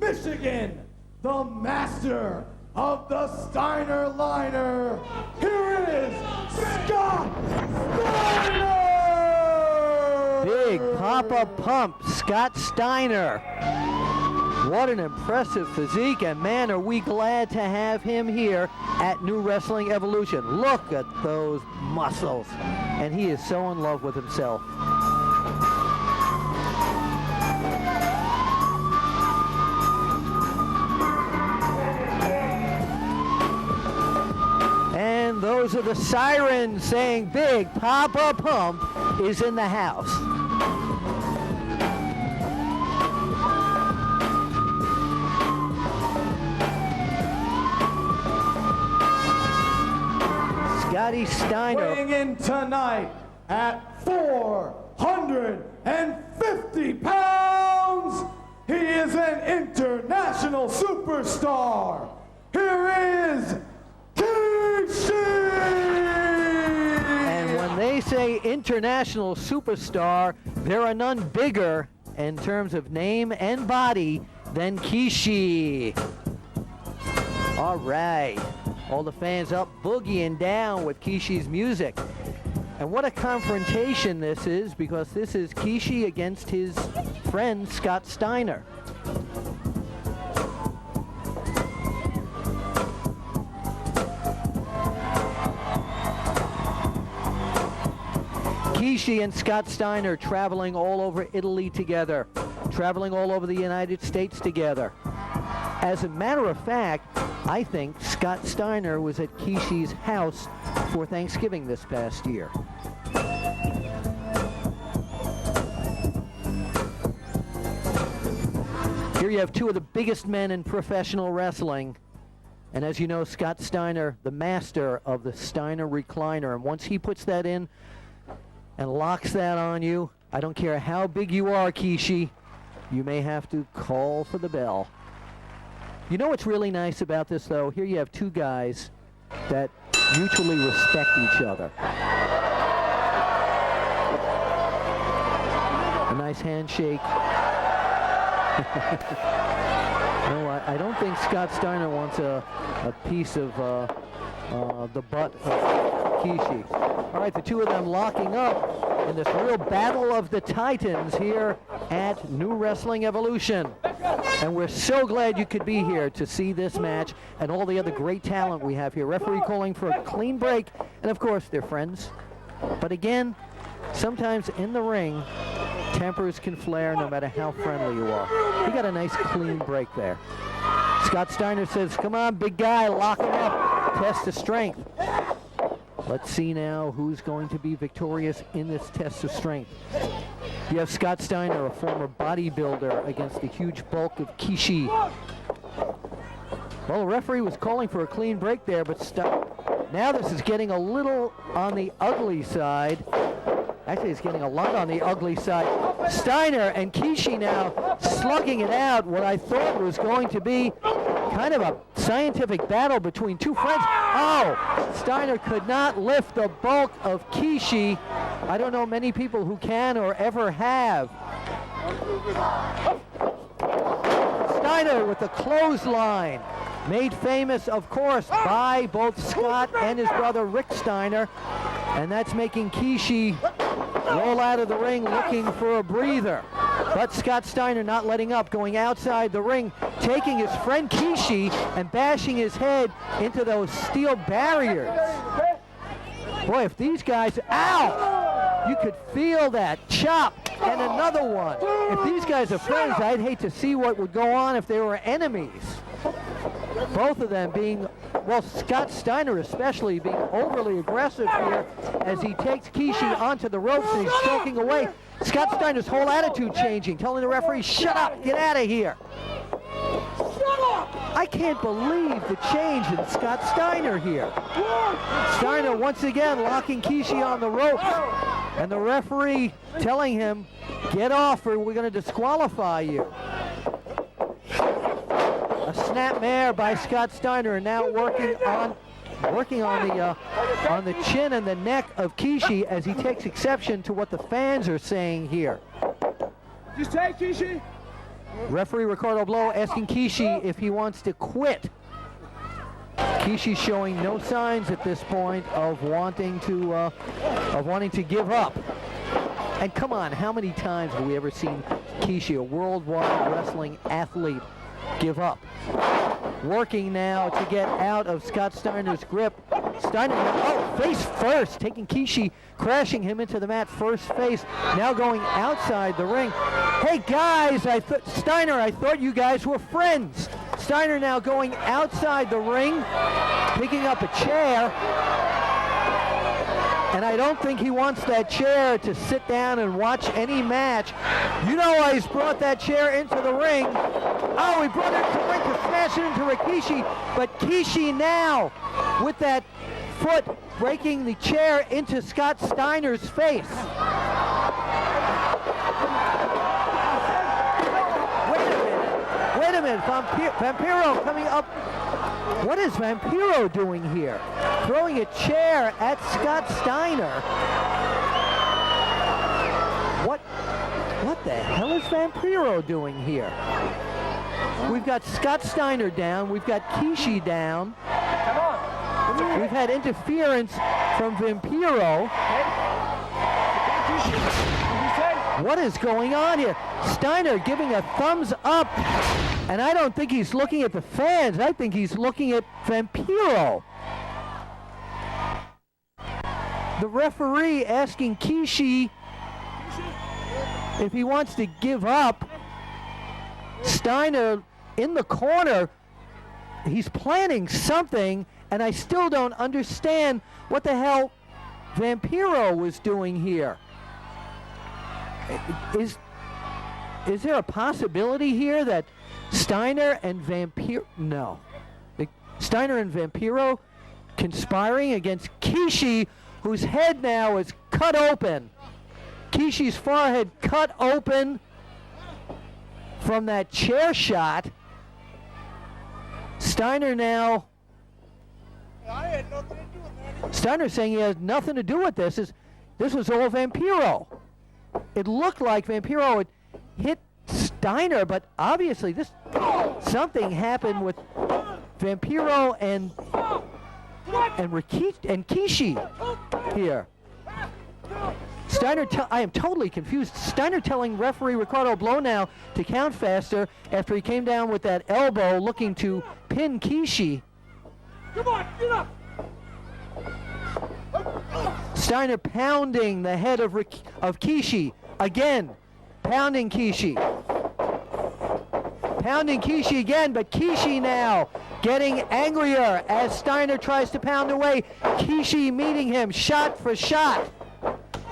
Michigan, the master of the Steiner liner. Here is Scott Steiner! Big Papa Pump, Scott Steiner. What an impressive physique, and man, are we glad to have him here at New Wrestling Evolution. Look at those muscles, and he is so in love with himself. And those are the sirens saying Big Papa Pump is in the house. Scotty Steiner. Weighing in tonight at 450 pounds, he is an international superstar. Here is Rikishi! And when they say international superstar, there are none bigger in terms of name and body than Rikishi. All right. All the fans up boogieing down with Kishi's music. And what a confrontation this is, because this is Rikishi against his friend Scott Steiner. Rikishi and Scott Steiner traveling all over Italy together, traveling all over the United States together. As a matter of fact, I think Scott Steiner was at Kishi's house for Thanksgiving this past year. Here you have two of the biggest men in professional wrestling. And as you know, Scott Steiner, the master of the Steiner recliner. And once he puts that in and locks that on you, I don't care how big you are, Rikishi, you may have to call for the bell. You know what's really nice about this, though? Here you have two guys that mutually respect each other. A nice handshake. No, I don't think Scott Steiner wants a piece of the butt of Rikishi. All right, the two of them locking up in this real battle of the Titans here at New Wrestling Evolution. And we're so glad you could be here to see this match and all the other great talent we have here. Referee calling for a clean break, and of course, they're friends. But again, sometimes in the ring, tempers can flare no matter how friendly you are. He got a nice clean break there. Scott Steiner says, come on, big guy, lock him up, test of strength. Let's see now who's going to be victorious in this test of strength. You have Scott Steiner, a former bodybuilder, against the huge bulk of Rikishi. Well, the referee was calling for a clean break there, but now this is getting a little on the ugly side. Actually, it's getting a lot on the ugly side. Steiner and Rikishi now slugging it out, what I thought was going to be kind of a scientific battle between two friends. Oh, Steiner could not lift the bulk of Rikishi. I don't know many people who can or ever have. Steiner with the clothesline, made famous, of course, by both Scott and his brother Rick Steiner, and that's making Rikishi roll out of the ring looking for a breather. But Scott Steiner not letting up, going outside the ring, taking his friend Rikishi and bashing his head into those steel barriers. Boy, if these guys, ow! You could feel that chop, and another one. If these guys are friends, I'd hate to see what would go on if they were enemies. Both of them being, well, Scott Steiner especially being overly aggressive here as he takes Rikishi onto the ropes and he's choking away. Scott Steiner's whole attitude changing, telling the referee, shut up, get out of here. I can't believe the change in Scott Steiner here. Steiner once again locking Rikishi on the ropes, and the referee telling him, get off or we're going to disqualify you. A snapmare by Scott Steiner, and now working on the chin and the neck of Rikishi as he takes exception to what the fans are saying here. You say, Rikishi? Referee Ricardo Blow asking Kishi if he wants to quit. Kishi showing no signs at this point of wanting to give up. And come on, how many times have we ever seen Kishi, a worldwide wrestling athlete, give up? Working now to get out of Scott Steiner's grip. Steiner, face first, taking Kishi, crashing him into the mat first face. Now going outside the ring. Hey guys, Steiner, I thought you guys were friends. Steiner now going outside the ring, picking up a chair. And I don't think he wants that chair to sit down and watch any match. You know why he's brought that chair into the ring. Oh, he brought it into the ring to smash it into Rikishi. But Kishi now, with that foot, breaking the chair into Scott Steiner's face. Wait a minute. Vampiro coming up. What is Vampiro doing here? Throwing a chair at Scott Steiner. What the hell is Vampiro doing here? We've got Scott Steiner down. We've got Kishi down. Come on. We've had interference from Vampiro. What is going on here? Steiner giving a thumbs up. And I don't think he's looking at the fans. I think he's looking at Vampiro. The referee asking Kishi if he wants to give up. Steiner in the corner. He's planning something, and I still don't understand what the hell Vampiro was doing here. Is there a possibility here that Steiner and Vampiro, no. Steiner and Vampiro conspiring against Kishi, whose head now is cut open. Kishi's forehead cut open from that chair shot. Steiner now, Steiner saying he has nothing to do with this. This was all Vampiro. It looked like Vampiro had hit Steiner, but obviously something happened with Vampiro and Rikishi and Kishi here. Steiner, I am totally confused. Steiner telling referee Ricardo Blow now to count faster after he came down with that elbow looking to pin Kishi. Come on, get up! Steiner pounding the head of Kishi again. Pounding Kishi. Pounding Kishi again, but Kishi now getting angrier as Steiner tries to pound away. Kishi meeting him shot for shot.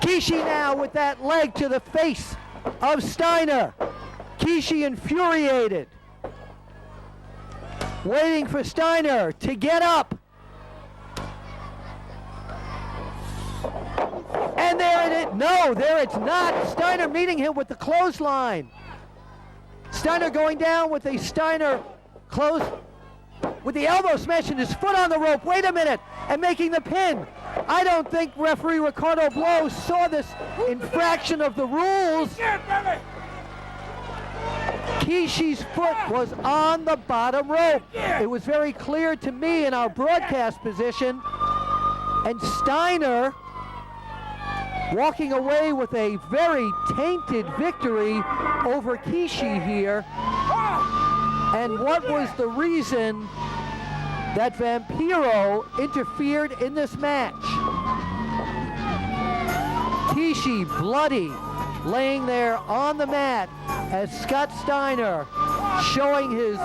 Kishi now with that leg to the face of Steiner. Kishi infuriated. Waiting for Steiner to get up. And there it is. No, there it's not. Steiner meeting him with the clothesline. Steiner going down with a Steiner close with the elbow smashing his foot on the rope. Wait a minute. And making the pin. I don't think referee Ricardo Blow saw this infraction of the rules. Kishi's foot was on the bottom rope. It was very clear to me in our broadcast position. And Steiner walking away with a very tainted victory over Kishi here. And what was the reason that Vampiro interfered in this match? Kishi bloody, laying there on the mat as Scott Steiner showing his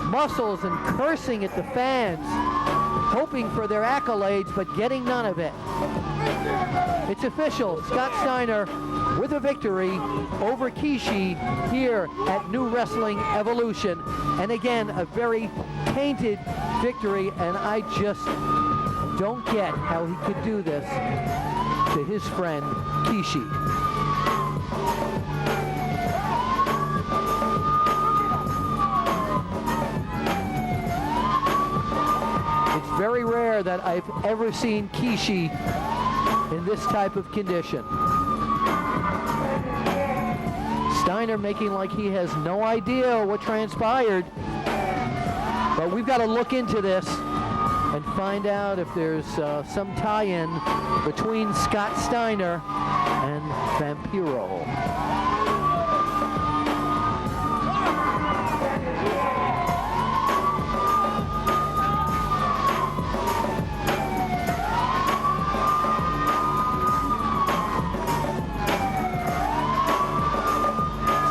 muscles and cursing at the fans, hoping for their accolades but getting none of it. It's official, Scott Steiner with a victory over Kishi here at New Wrestling Evolution. And again, a very tainted victory, and I just don't get how he could do this to his friend Kishi. It's very rare that I've ever seen Kishi in this type of condition. Steiner making like he has no idea what transpired. But we've got to look into this and find out if there's some tie-in between Scott Steiner and Vampiro.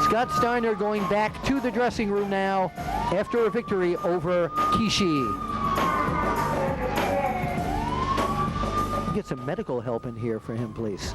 Scott Steiner going back to the dressing room now after a victory over Rikishi. Get some medical help in here for him, please.